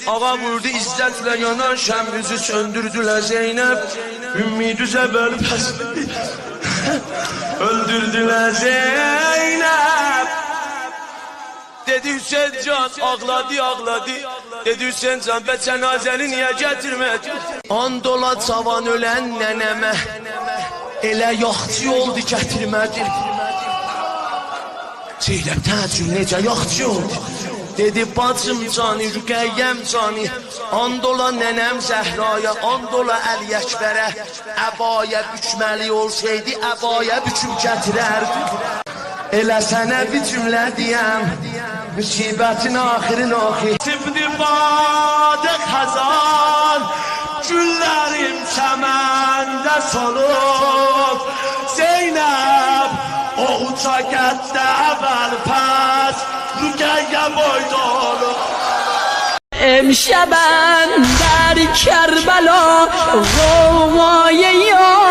ağa vurdu İzzətlə yanan şəmimizi söndürdülər Zeynəb. Ümmidü zəbəli pəs öldürdülər Zeynəb. Dedi Hüseyin can ağladı ağladı. Dedi Hüseyin can və cənazəni niyə gətirmədin? And ola cavan ölən nənəmə, elə yaxçı oldu gətirmədi. Zeynəb təəccüb necə yaxçı oldu? Dedi bacım cani, Rüqəyyəm cani, and ola nənəm Zəhraya, and ola Əli Əkbərə, əbaya bükməli olsaydı, əbaya büküm gətirərdi. Elə sənə bir cümlə deyəm, müsibətin axirin axi. Sibdi badə xəzan, güllərim çəməndə solub. Zeynəb, o uça gətdə əvvəl pəs, Rüqəyyə boyda olub. امشبن در کربلا غوغای یار